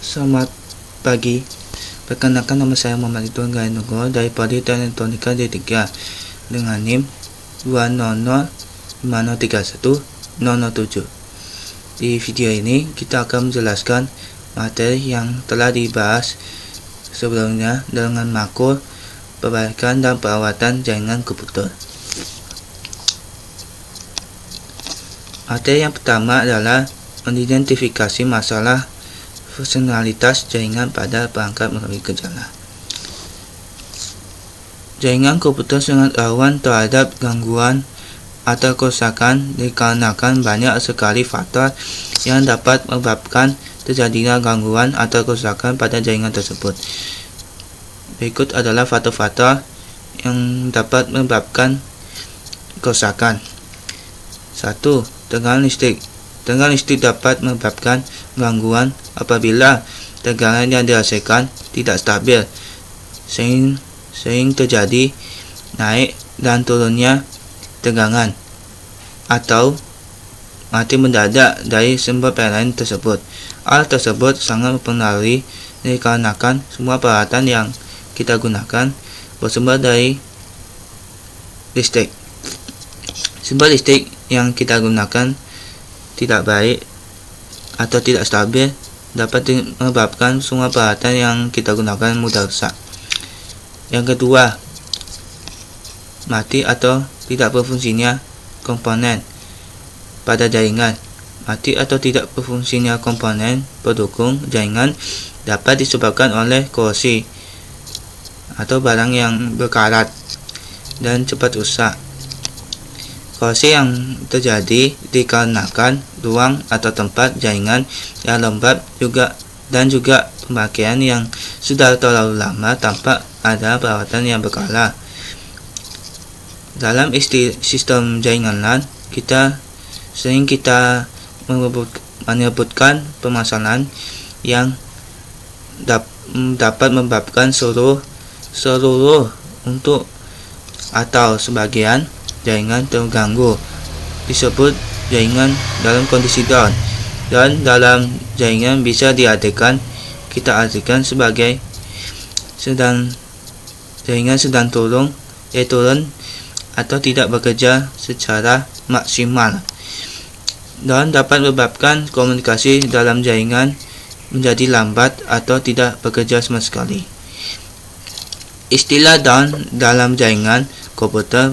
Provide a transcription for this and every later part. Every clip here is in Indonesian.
Selamat pagi. Perkenalkan, nama saya Muhammad Ridwan Gayanugo dari Prodi Elektronika D3 dengan NIM 20050310007. Di video ini kita akan menjelaskan materi yang telah dibahas sebelumnya dengan makul perbaikan dan perawatan jaringan komputer. Materi yang pertama adalah mengidentifikasi masalah fungsionalitas jaringan pada perangkat melalui gejala. Jaringan komputer sangat rawan terhadap gangguan atau kerusakan dikarenakan banyak sekali faktor yang dapat menyebabkan terjadinya gangguan atau kerusakan pada jaringan tersebut. Berikut adalah faktor-faktor yang dapat menyebabkan kerusakan. 1. Tegangan listrik. Tegangan listrik dapat menyebabkan gangguan apabila tegangan yang dihasilkan tidak stabil, sering terjadi naik dan turunnya tegangan, atau mati mendadak dari sumber PLN tersebut. Hal tersebut sangat mempengaruhi dikarenakan semua peralatan yang kita gunakan bersumber dari listrik. Sumber listrik yang kita gunakan tidak baik atau tidak stabil dapat menyebabkan semua peralatan yang kita gunakan mudah rusak. Yang kedua, mati atau tidak berfungsinya komponen pada jaringan. Mati atau tidak berfungsinya komponen pendukung jaringan dapat disebabkan oleh korosi atau barang yang berkarat dan cepat rusak. Korosi yang terjadi dikarenakan ruang atau tempat jaringan yang lembab juga pemakaian yang sudah terlalu lama tanpa ada perawatan yang berkala. Dalam sistem jaringan LAN, kita menyebutkan permasalahan yang dapat menyebabkan seluruh untuk atau sebagian jaringan terganggu disebut jaringan dalam kondisi down, dan dalam jaringan bisa kita artikan sebagai jaringan sedang turun atau tidak bekerja secara maksimal, dan dapat menyebabkan komunikasi dalam jaringan menjadi lambat atau tidak bekerja sama sekali. Istilah down dalam jaringan komputer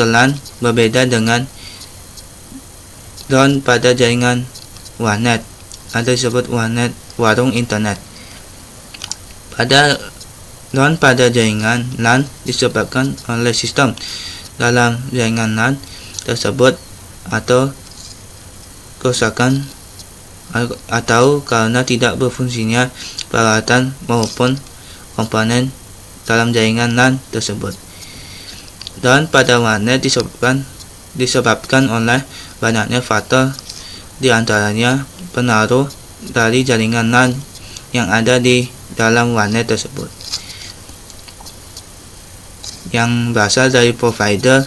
LAN berbeda dengan down pada jaringan warnet atau disebut warnet warung internet. Down pada jaringan LAN disebabkan oleh sistem dalam jaringan LAN tersebut atau kerusakan atau karena tidak berfungsinya peralatan maupun komponen dalam jaringan LAN tersebut. Dan pada warnet disebabkan oleh banyaknya faktor, diantaranya pengaruh dari jaringan LAN yang ada di dalam warnet tersebut, yang berasal dari provider,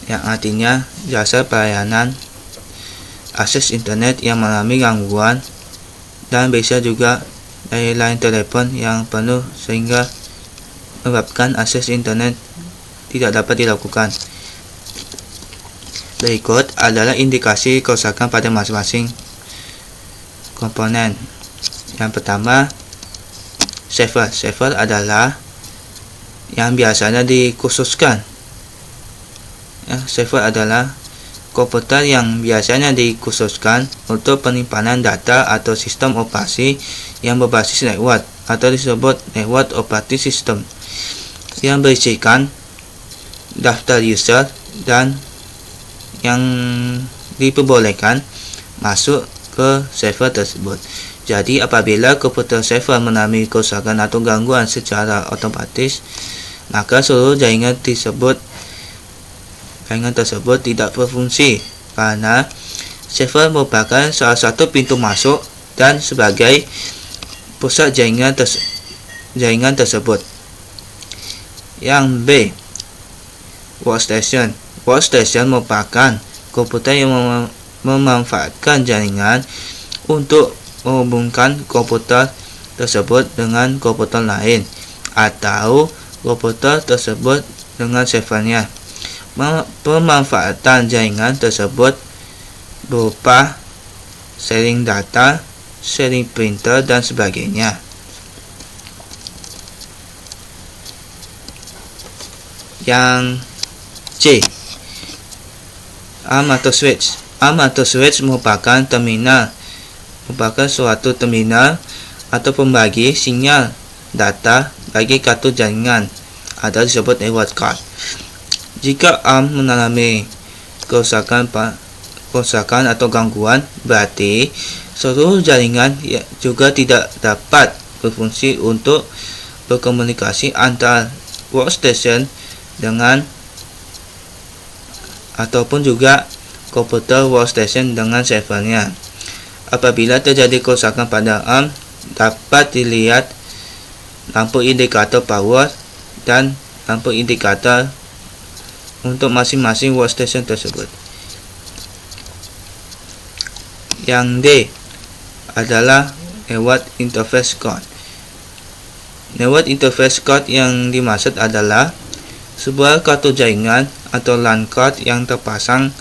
yang artinya jasa pelayanan akses internet yang mengalami gangguan, dan bisa juga dari line telepon yang penuh sehingga menyebabkan akses internet tidak dapat dilakukan. Berikut adalah indikasi kerusakan pada masing-masing komponen. Yang pertama, server. Server adalah yang biasanya dikhususkan. Server adalah komputer yang biasanya dikhususkan untuk penyimpanan data atau sistem operasi yang berbasis network atau disebut network operating system, yang berisikan daftar user dan yang diperbolehkan masuk ke server tersebut. Jadi apabila komputer server mengalami kerusakan atau gangguan secara otomatis, maka seluruh jaringan tersebut tidak berfungsi, karena server merupakan salah satu pintu masuk dan sebagai pusat jaringan tersebut. Yang B, workstation. Workstation merupakan komputer yang memanfaatkan jaringan untuk menghubungkan komputer tersebut dengan komputer lain atau komputer tersebut dengan servernya. Pemanfaatan jaringan tersebut berupa sharing data, sharing printer, dan sebagainya. Yang C, ARM atau switch. ARM atau switch merupakan suatu terminal atau pembagi sinyal data bagi kartu jaringan atau disebut network card. Jika ARM mengalami kerusakan atau gangguan, berarti seluruh jaringan juga tidak dapat berfungsi untuk berkomunikasi antara workstation dengan ataupun juga komputer workstation dengan servernya. Apabila terjadi kerusakan pada ARM, dapat dilihat lampu indikator power dan lampu indikator untuk masing-masing workstation tersebut. Yang D adalah network interface card. Network interface card yang dimaksud adalah sebuah kartu jaringan atau LAN card yang terpasang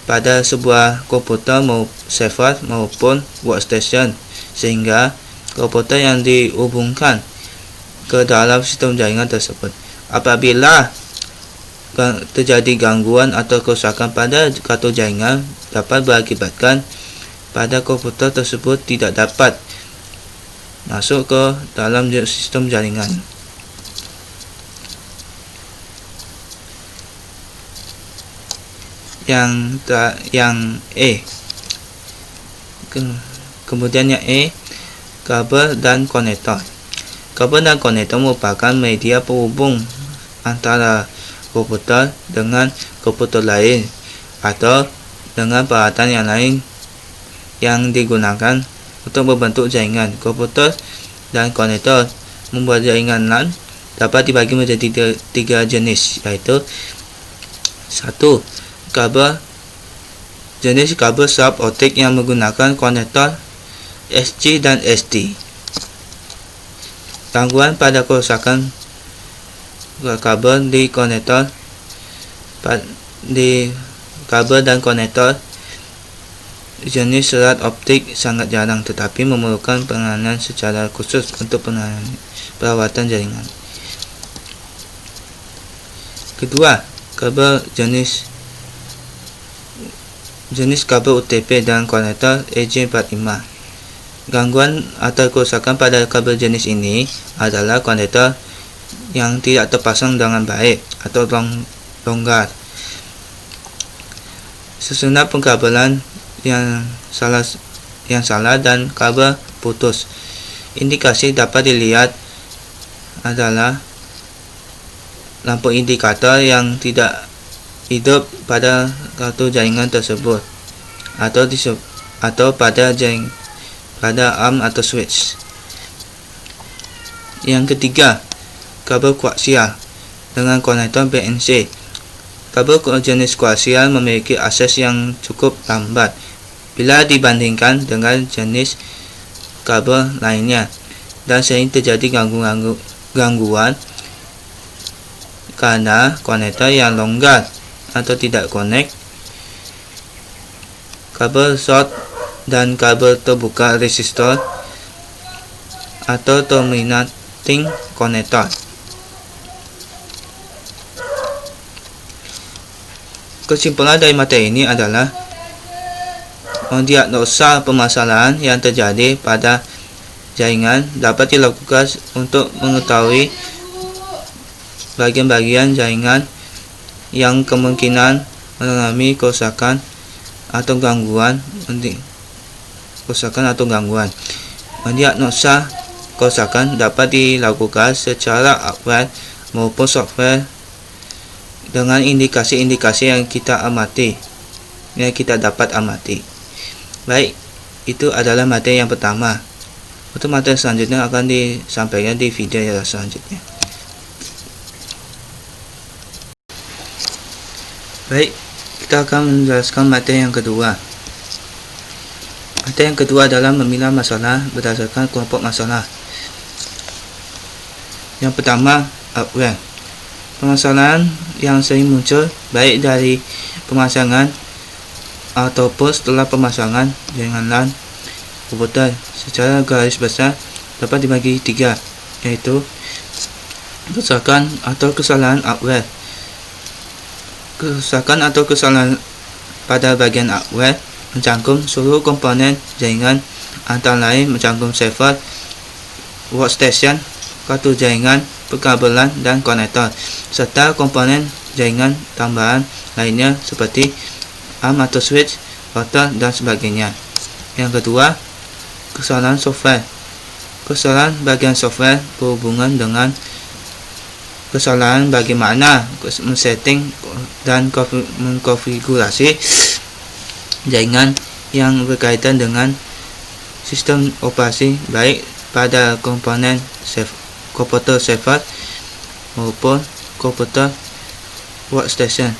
pada sebuah komputer server maupun workstation, sehingga komputer yang dihubungkan ke dalam sistem jaringan tersebut. Apabila terjadi gangguan atau kerusakan pada kartu jaringan, dapat berakibatkan pada komputer tersebut tidak dapat masuk ke dalam sistem jaringan. Yang E. Kemudian yang E, kabel dan konektor. Kabel dan konektor merupakan media penghubung antara komputer dengan komputer lain atau dengan peralatan yang lain yang digunakan untuk membentuk jaringan. Komputer dan konektor membuat jaringan LAN dapat dibagi menjadi 3 jenis, yaitu 1. Kabel. Jenis kabel suboptik yang menggunakan konektor SC dan ST. Gangguan pada kerusakan kabel di konektor dan konektor jenis serat optik sangat jarang, tetapi memerlukan penanganan secara khusus untuk perawatan jaringan. Kedua, kabel jenis kabel UTP dan konektor EJ45. Gangguan atau kerusakan pada kabel jenis ini adalah konektor yang tidak terpasang dengan baik atau longgar, susunan pengkabelan yang salah dan kabel putus. Indikasi dapat dilihat adalah lampu indikator yang tidak hidup pada kartu jaringan tersebut atau pada ARM atau switch. Yang ketiga, kabel koaksial dengan konektor BNC. Kabel jenis koaksial memiliki akses yang cukup lambat bila dibandingkan dengan jenis kabel lainnya, dan sering terjadi gangguan karena konektor yang longgar atau tidak connect, kabel short, dan kabel terbuka resistor atau terminating connector. Kesimpulan dari materi ini adalah mendiagnosa permasalahan yang terjadi pada jaringan dapat dilakukan untuk mengetahui bagian-bagian jaringan yang kemungkinan mengalami kerusakan atau gangguan. Mendiagnosa kerusakan dapat dilakukan secara hardware maupun software dengan indikasi-indikasi yang kita dapat amati. Baik, itu adalah materi yang pertama. Untuk materi selanjutnya akan disampaikan di video yang selanjutnya. Baik, kita akan menjelaskan materi yang kedua. Atau yang kedua adalah memilah masalah berdasarkan kelompok masalah. Yang pertama, hardware. Permasalahan yang sering muncul baik dari pemasangan ataupun setelah pemasangan jaringan LAN komputer secara garis besar dapat dibagi tiga, yaitu kerusakan atau kesalahan hardware. Kerusakan atau kesalahan pada bagian hardware mencangkup seluruh komponen jaringan, antara lain mencangkup server, workstation, kartu jaringan, perkabelan, dan konektor, serta komponen jaringan tambahan lainnya seperti ARM atau switch, router, dan sebagainya. Yang kedua, kesalahan software. Kesalahan bagian software berhubungan dengan kesalahan bagaimana men-setting dan mengkonfigurasi jaringan yang berkaitan dengan sistem operasi, baik pada komponen komputer server maupun komputer workstation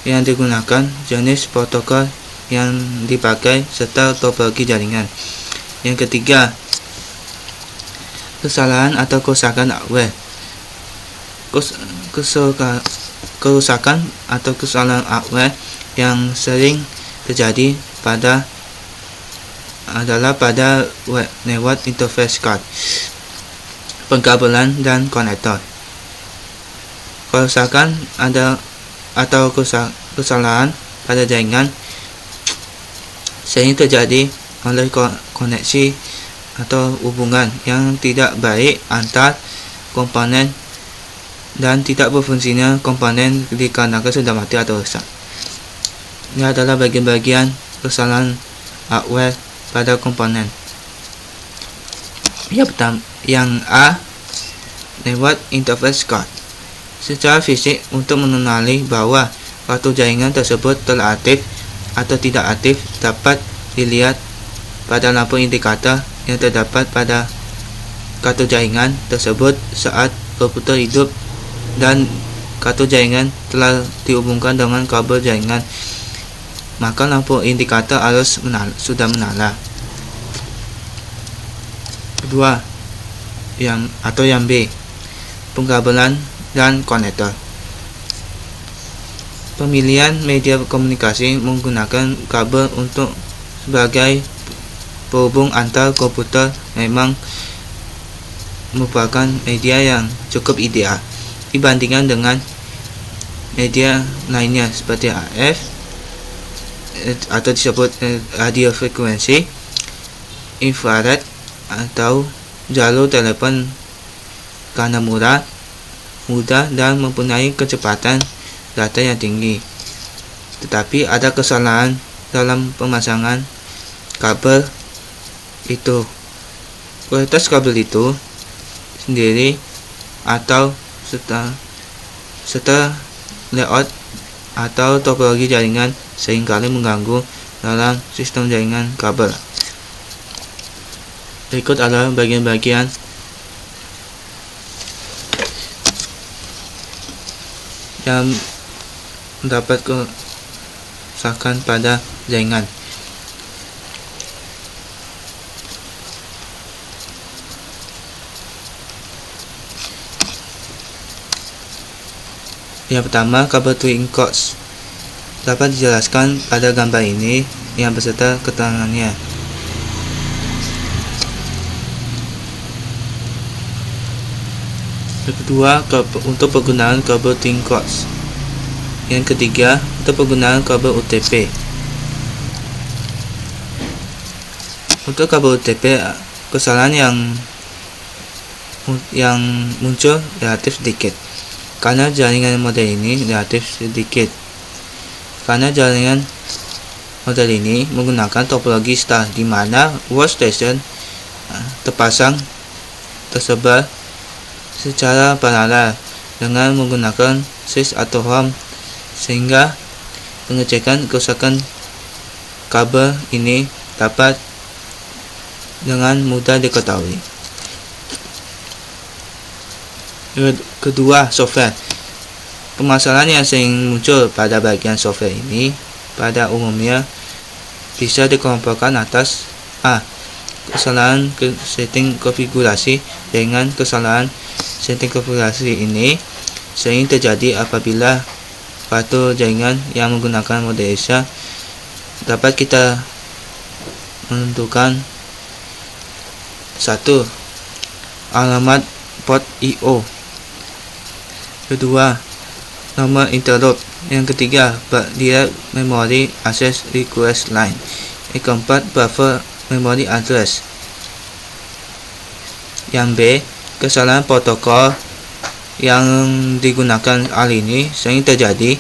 yang digunakan, jenis protokol yang dipakai, serta topologi jaringan. Yang ketiga, kesalahan atau kerusakan hardware. Kerusakan atau kesalahan hardware yang sering terjadi adalah pada network interface card, perkabelan, dan konektor. Kerusakan atau kesalahan pada jaringan sering terjadi oleh koneksi atau hubungan yang tidak baik antar komponen dan tidak berfungsinya komponen dikarenakan sudah mati atau rusak. Ini adalah bagian-bagian kesalahan hardware pada komponen. Yang A, network interface card. Secara fisik, untuk mengenali bahwa kartu jaringan tersebut telah aktif atau tidak aktif dapat dilihat pada lampu indikator yang terdapat pada kartu jaringan tersebut saat komputer hidup dan kartu jaringan telah dihubungkan dengan kabel jaringan, maka lampu indikator harus sudah menyala. Kedua, yang B, pengkabelan dan konektor. Pemilihan media komunikasi menggunakan kabel untuk sebagai penghubung antar komputer memang merupakan media yang cukup ideal dibandingkan dengan media lainnya seperti RF atau disebut radio frekuensi, infrared, atau jalur telepon, karena mudah dan mempunyai kecepatan data yang tinggi. Tetapi ada kesalahan dalam pemasangan kabel itu. Kualitas kabel itu sendiri atau serta layout atau topologi jaringan seringkali mengganggu dalam sistem jaringan kabel. Berikut adalah bagian-bagian yang mendapat kerusakan pada jaringan. Yang pertama, kabel twin cords. Dapat dijelaskan pada gambar ini yang beserta keterangannya. Yang kedua, untuk penggunaan kabel twin cords. Yang ketiga, untuk penggunaan kabel UTP. Untuk kabel UTP, kesalahan yang muncul relatif sedikit karena jaringan model ini menggunakan topologi star, di mana workstation terpasang tersebar secara paralel dengan menggunakan switch atau home, sehingga pengecekan kerusakan kabel ini dapat dengan mudah diketahui. Kedua, software. Permasalahan yang sering muncul pada bagian software ini pada umumnya bisa dikelompokkan atas A. Kesalahan setting konfigurasi. Dengan kesalahan setting konfigurasi ini sering terjadi apabila suatu jaringan yang menggunakan mode ESA dapat kita menentukan 1. Alamat port I/O. Kedua, nomor interrupt. Yang ketiga, direct memory access request line. Yang keempat, buffer memory address. Yang B, kesalahan protokol. Yang digunakan hal ini sering terjadi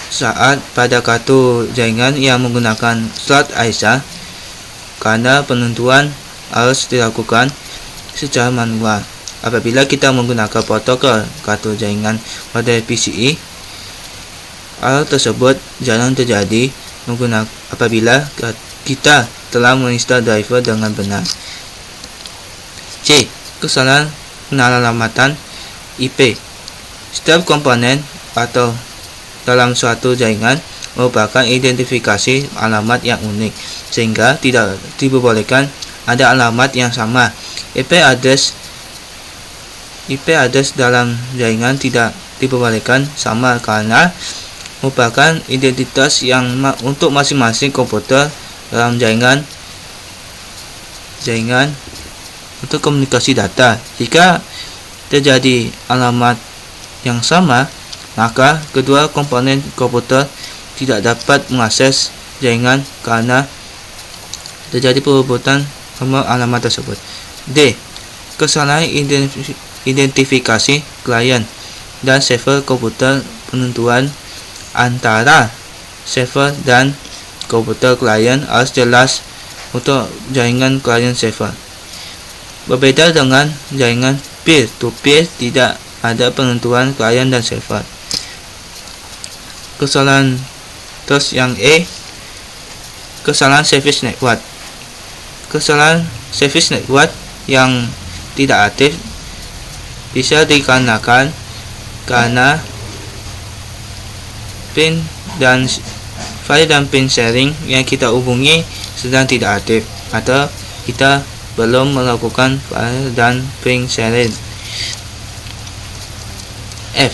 saat pada kartu jaringan yang menggunakan slot ESA, karena penentuan harus dilakukan secara manual. Apabila kita menggunakan protokol kartu jaringan model PCI, hal tersebut jarang terjadi apabila kita telah menginstal driver dengan benar. C. Kesalahan penalamatan IP. Setiap komponen atau dalam suatu jaringan merupakan identifikasi alamat yang unik, sehingga tidak diperbolehkan ada alamat yang sama. IP address dalam jaringan tidak diperbolehkan sama karena merupakan identitas yang untuk masing-masing komputer dalam jaringan untuk komunikasi data. Jika terjadi alamat yang sama, maka kedua komponen komputer tidak dapat mengakses jaringan karena terjadi perebutan nomor alamat tersebut. D. Kesalahan identifikasi klien dan server komputer. Penentuan antara server dan komputer klien harus jelas untuk jaringan klien server. Berbeda dengan jaringan peer-to-peer, tidak ada penentuan klien dan server. Kesalahan terus yang E, kesalahan service network. Kesalahan service network yang tidak aktif bisa dikarenakan karena pin dan file dan pin sharing yang kita hubungi sedang tidak aktif, atau kita belum melakukan file dan pin sharing. F.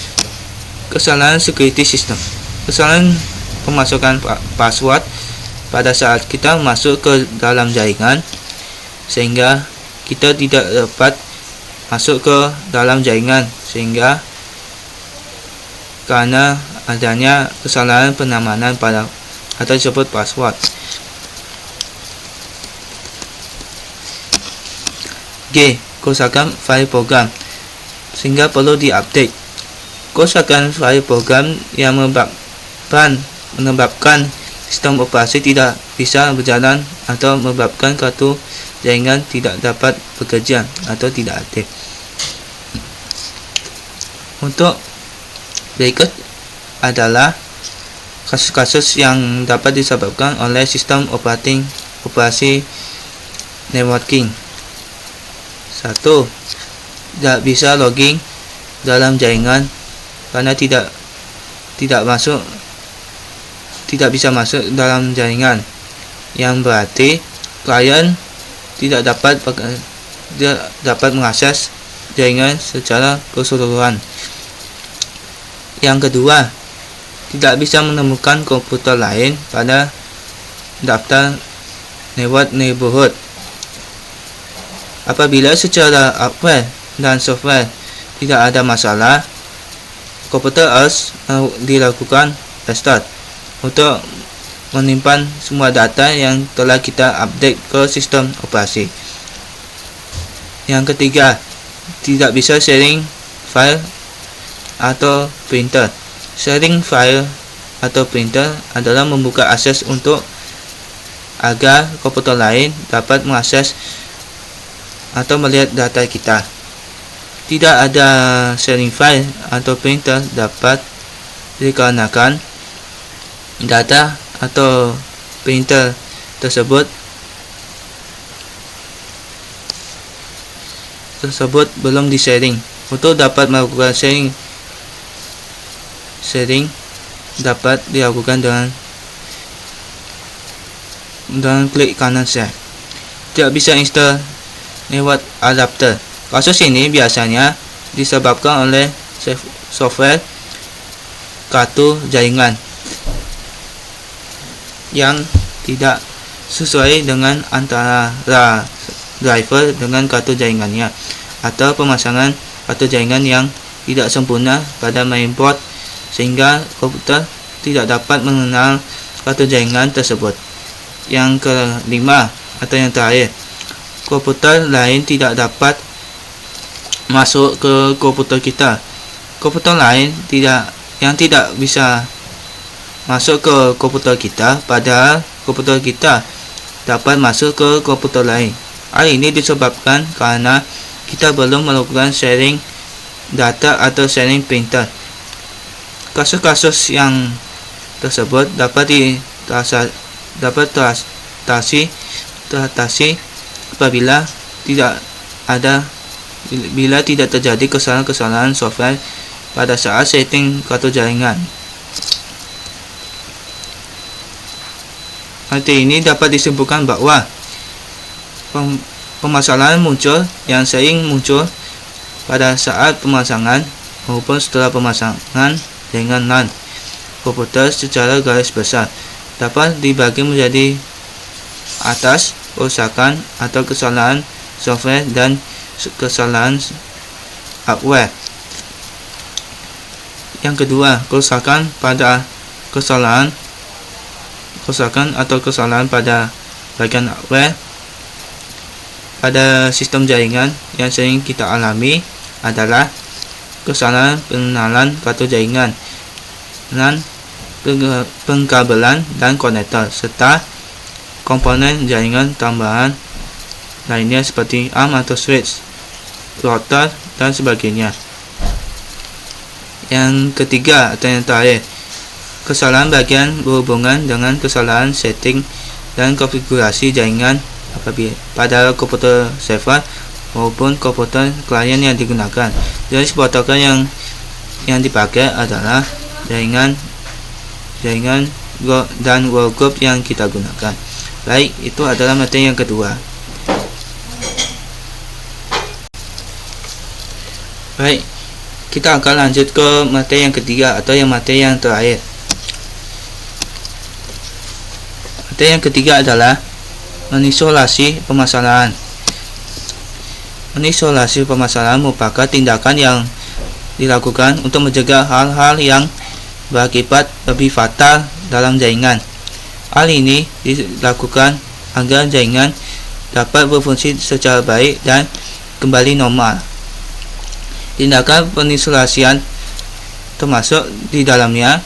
Kesalahan security system. Kesalahan pemasukan password pada saat kita masuk ke dalam jaringan, sehingga kita tidak dapat masuk ke dalam jaringan, sehingga karena adanya kesalahan pengamanan pada atau disebut password. G. Kerusakan file program sehingga perlu diupdate. Kerusakan file program yang menyebabkan sistem operasi tidak bisa berjalan atau menyebabkan kartu jaringan tidak dapat bekerja atau tidak aktif. Untuk berikut adalah kasus-kasus yang dapat disebabkan oleh sistem operasi networking. 1. Tidak bisa login dalam jaringan karena tidak bisa masuk dalam jaringan, yang berarti klien tidak dapat mengakses jaringan secara keseluruhan. Yang kedua, tidak bisa menemukan komputer lain pada daftar network neighborhood. Apabila secara hardware dan software tidak ada masalah, komputer harus dilakukan restart untuk menyimpan semua data yang telah kita update ke sistem operasi. Yang ketiga, tidak bisa sharing file atau printer. Sharing file atau printer adalah membuka akses agar komputer lain dapat mengakses atau melihat data kita. Tidak ada sharing file atau printer dapat dikarenakan data atau printer tersebut belum di-sharing. Untuk dapat melakukan sharing dapat dilakukan dengan dan klik kanan share. Tidak bisa install lewat adapter. Kasus ini biasanya disebabkan oleh software kartu jaringan yang tidak sesuai dengan antara driver dengan kartu jaringannya, atau pemasangan kartu jaringan yang tidak sempurna pada mainboard sehingga komputer tidak dapat mengenal kartu jaringan tersebut. Yang kelima atau yang terakhir, komputer lain tidak dapat masuk ke komputer kita. Komputer lain yang tidak bisa masuk ke komputer kita, padahal komputer kita dapat masuk ke komputer lain. Hal ini disebabkan karena kita belum melakukan sharing data atau sharing printer. Kasus-kasus yang tersebut dapat teratasi apabila tidak terjadi kesalahan software pada saat setting kartu jaringan. Arti ini dapat disimpulkan bahwa permasalahan yang sering muncul pada saat pemasangan maupun setelah pemasangan jaringan LAN komputer secara garis besar dapat dibagi menjadi atas kerusakan atau kesalahan software dan kesalahan hardware. Yang kedua, kerusakan atau kesalahan pada bagian hardware pada sistem jaringan yang sering kita alami adalah kesalahan pengenalan kartu jaringan, pengkabelan dan konektor, serta komponen jaringan tambahan lainnya seperti arm atau switch, router, dan sebagainya. Yang ketiga atau yang terakhir, kesalahan bagian berhubungan dengan kesalahan setting dan konfigurasi jaringan pada komputer server maupun komputer klien yang digunakan. Jenis protokol yang dipakai adalah jaringan dan workgroup yang kita gunakan. Baik, itu adalah materi yang kedua. Baik, kita akan lanjut ke materi yang ketiga atau materi yang terakhir. Materi yang ketiga adalah mengisolasi permasalahan. Mengisolasi permasalahan merupakan tindakan yang dilakukan untuk mencegah hal-hal yang berakibat lebih fatal dalam jaringan. Hal ini dilakukan agar jaringan dapat berfungsi secara baik dan kembali normal. Tindakan pengisolasian termasuk di dalamnya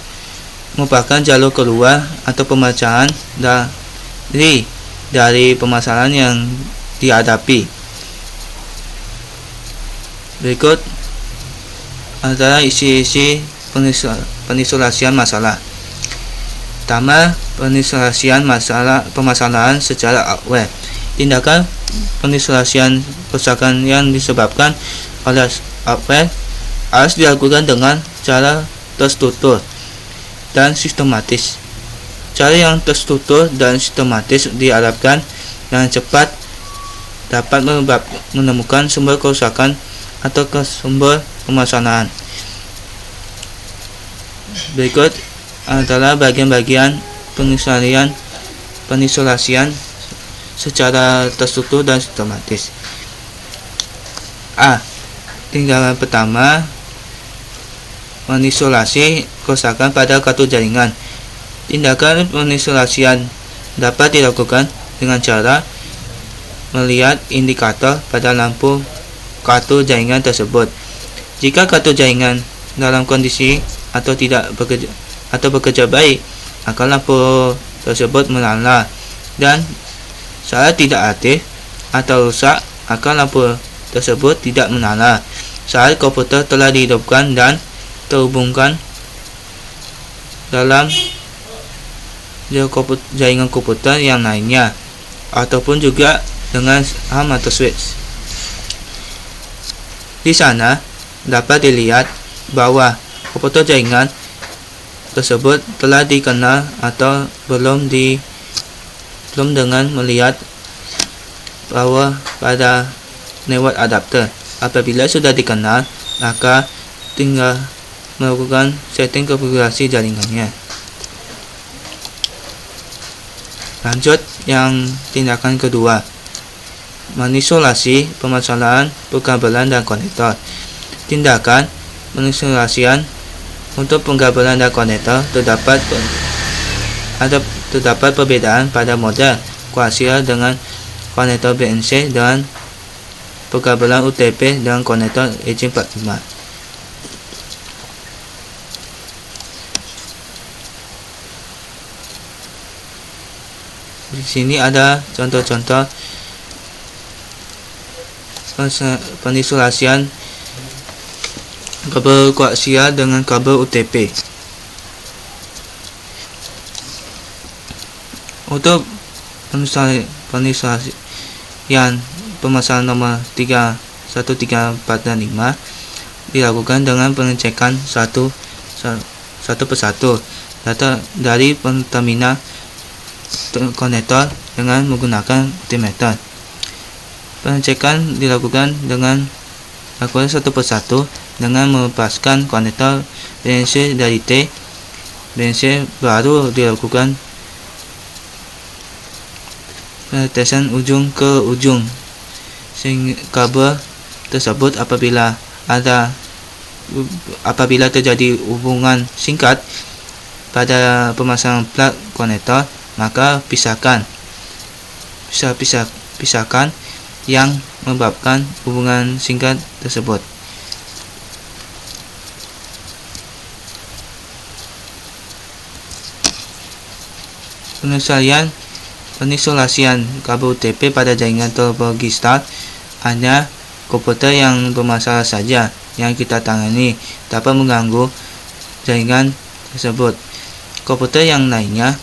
merupakan jalur keluar atau pemecahan dari permasalahan yang dihadapi. Berikut adalah isi-isi pengisolasian masalah. Pertama, pengisolasian permasalahan secara hardware. Tindakan pengisolasian kerusakan yang disebabkan oleh hardware harus dilakukan dengan cara terstruktur dan sistematis. Cara yang terstruktur dan sistematis diharapkan dengan cepat dapat menemukan sumber kerusakan atau sumber permasalahan. Berikut adalah bagian-bagian pengisolasian secara terstruktur dan sistematis. A. Tindakan pertama, mengisolasi kerusakan pada kartu jaringan. Tindakan pengisolasian dapat dilakukan dengan cara melihat indikator pada lampu kartu jaringan tersebut. Jika kartu jaringan dalam kondisi atau bekerja baik, maka lampu tersebut menyala, dan saat tidak aktif atau rusak, maka lampu tersebut tidak menyala saat komputer telah dihidupkan dan terhubungkan dalam jaringan komputer yang lainnya, ataupun juga dengan arm atau switch. Di sana dapat dilihat bahwa komputer jaringan tersebut telah dikenal atau belum belum dengan melihat power pada network adapter. Apabila sudah dikenal, maka tinggal melakukan setting konfigurasi jaringannya. Lanjut yang tindakan kedua, mengisolasi permasalahan pengkabelan dan konektor. Tindakan mengisolasian untuk pengkabelan dan konektor terdapat perbedaan pada model koaksial dengan konektor BNC dan pengkabelan UTP dengan konektor EC45. Di sini ada contoh-contoh pengisolasian kabel koaksial dengan kabel UTP. Untuk pengisolasian permasalahan nomor 3, 1, 3, 4, dan 5 dilakukan dengan pengecekan satu persatu data dari terminal konektor dengan menggunakan multimeter. Pengecekan dilakukan satu persatu dengan melepaskan konektor BNC dari T. BNC baru dilakukan pengetesan ujung ke ujung sehingga kabel tersebut apabila terjadi hubungan singkat pada pemasangan plug konektor, maka pisahkan yang menyebabkan hubungan singkat tersebut. Pengisolasian kabel UTP pada jaringan topologi start hanya komputer yang bermasalah saja yang kita tangani, dapat mengganggu jaringan tersebut. Komputer yang lainnya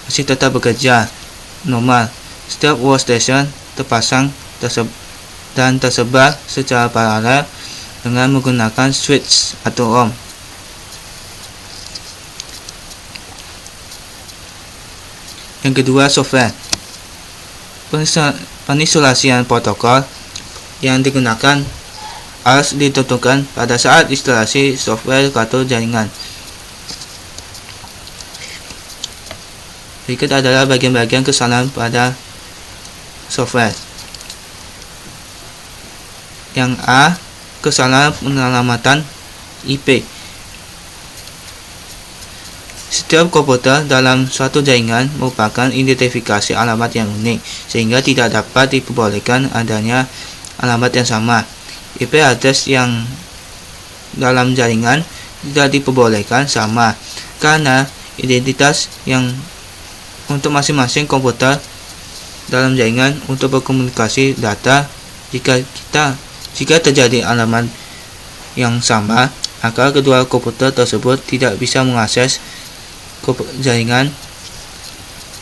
masih tetap bekerja normal. Setiap workstation terpasang dan tersebar secara paralel dengan menggunakan switch atau ROM. Yang kedua, software. Pengisolasian protokol yang digunakan harus ditentukan pada saat instalasi software atau jaringan. Berikut adalah bagian-bagian kesalahan pada software. Yang A, kesalahan penyelamatan IP. Setiap komputer dalam suatu jaringan merupakan identifikasi alamat yang unik, sehingga tidak dapat diperbolehkan adanya alamat yang sama. IP address yang dalam jaringan tidak diperbolehkan sama, karena identitas yang untuk masing-masing komputer dalam jaringan untuk berkomunikasi data. Jika terjadi alamat yang sama, maka kedua komputer tersebut tidak bisa mengakses jaringan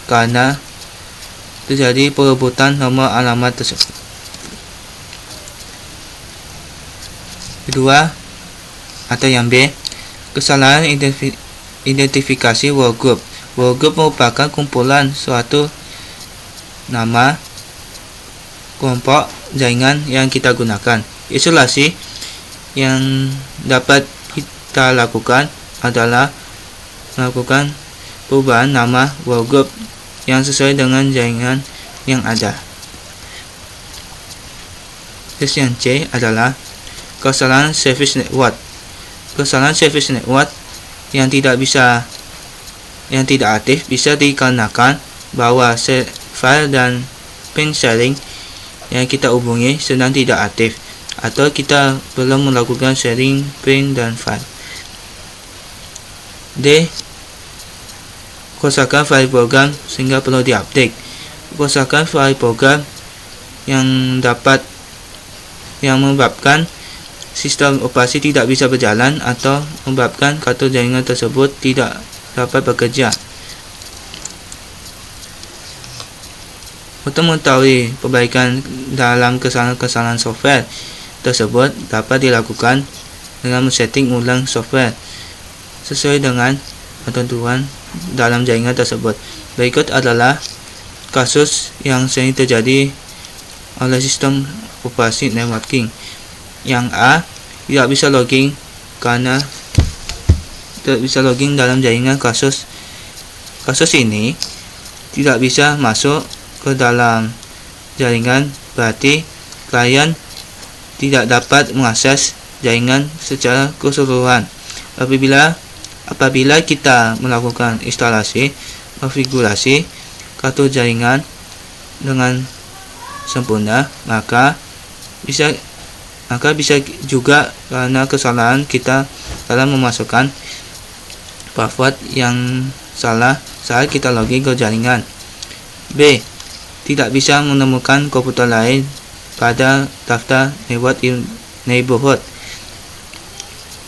karena terjadi perebutan nomor alamat tersebut. Kedua, atau yang B, kesalahan identifikasi workgroup. Workgroup merupakan kumpulan suatu nama kelompok jaringan yang kita gunakan. Isolasi yang dapat kita lakukan adalah melakukan perubahan nama workgroup yang sesuai dengan jaringan yang ada. Terus yang C adalah kesalahan service network. Kesalahan service network yang tidak aktif bisa dikarenakan bahwa file dan pin sharing yang kita hubungi sedang tidak aktif, atau kita belum melakukan sharing pin dan file. D, kerusakan file program sehingga perlu diupdate. Kerusakan file program yang menyebabkan sistem operasi tidak bisa berjalan atau menyebabkan kartu jaringan tersebut tidak dapat bekerja. Untuk mengetahui perbaikan dalam kesalahan software tersebut dapat dilakukan dengan men-setting ulang software sesuai dengan ketentuan dalam jaringan tersebut. Berikut adalah kasus yang sering terjadi oleh sistem operasi networking. Yang A, tidak bisa login karena tidak bisa login dalam jaringan. Kasus ini tidak bisa masuk ke dalam jaringan, berarti klien tidak dapat mengakses jaringan secara keseluruhan. Apabila kita melakukan instalasi konfigurasi kartu jaringan dengan sempurna, maka bisa juga karena kesalahan kita dalam memasukkan password yang salah saat kita login ke jaringan. B, tidak bisa menemukan komputer lain pada daftar neighborhood.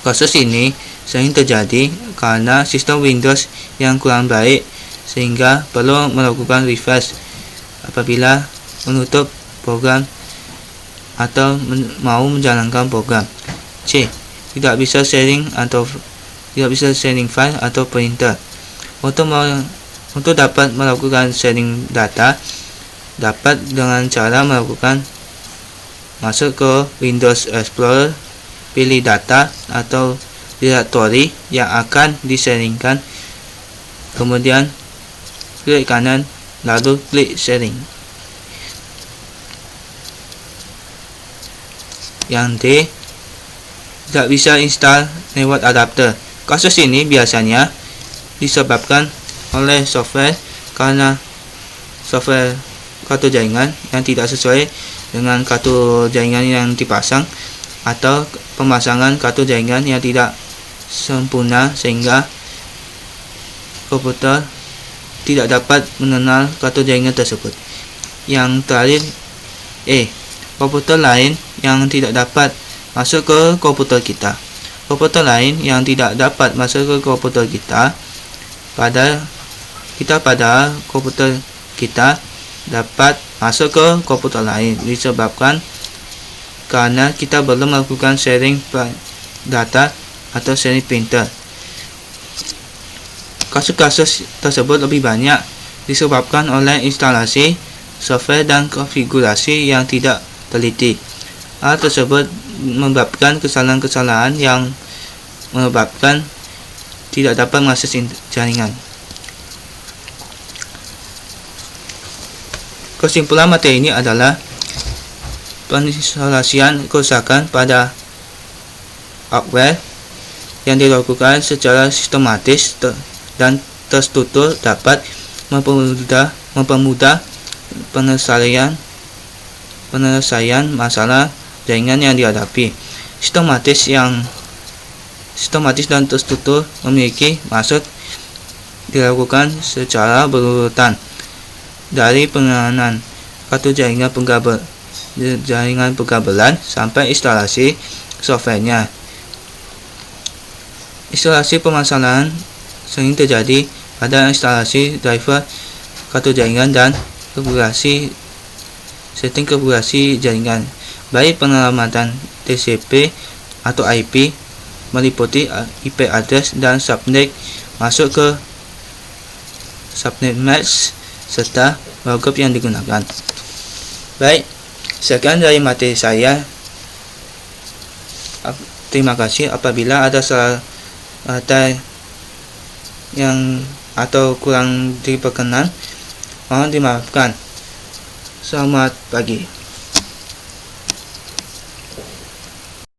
Kasus ini sering terjadi karena sistem Windows yang kurang baik, sehingga perlu melakukan refresh apabila menutup program atau mau menjalankan program. C, tidak bisa sharing file atau printer. Untuk dapat melakukan sharing data dapat dengan cara melakukan masuk ke Windows Explorer, pilih data atau directory yang akan di-sharingkan, kemudian klik kanan lalu klik sharing. Yang D, tidak bisa install network adapter. Kasus ini biasanya disebabkan oleh software karena software kartu jaringan yang tidak sesuai dengan kartu jaringan yang dipasang, atau pemasangan kartu jaringan yang tidak sempurna sehingga komputer tidak dapat mengenal kartu jaringan tersebut. Yang terakhir, E, komputer lain yang tidak dapat masuk ke komputer kita. Komputer lain yang tidak dapat masuk ke komputer kita pada komputer kita dapat masuk ke komputer lain disebabkan karena kita belum melakukan sharing data atau sharing printer. Kasus-kasus tersebut lebih banyak disebabkan oleh instalasi software dan konfigurasi yang tidak teliti. Hal tersebut menyebabkan kesalahan-kesalahan yang menyebabkan tidak dapat mengakses jaringan. Kesimpulan materi ini adalah penginstalasian kerusakan pada hardware yang dilakukan secara sistematis dan terstruktur dapat mempermudah penyelesaian masalah jaringan yang dihadapi. Sistematis dan terstruktur memiliki maksud dilakukan secara berurutan, dari pengenalan kartu jaringan pengkabelan sampai instalasi softwarenya. Instalasi permasalahan sering terjadi pada instalasi driver kartu jaringan dan setting konfigurasi jaringan, baik penyelamatan TCP atau IP meliputi IP address dan subnet masuk ke subnet mask serta backup yang digunakan. Baik, sekian dari materi saya. Terima kasih. Apabila ada salah kata yang atau kurang diperkenan, mohon dimaafkan. Selamat pagi.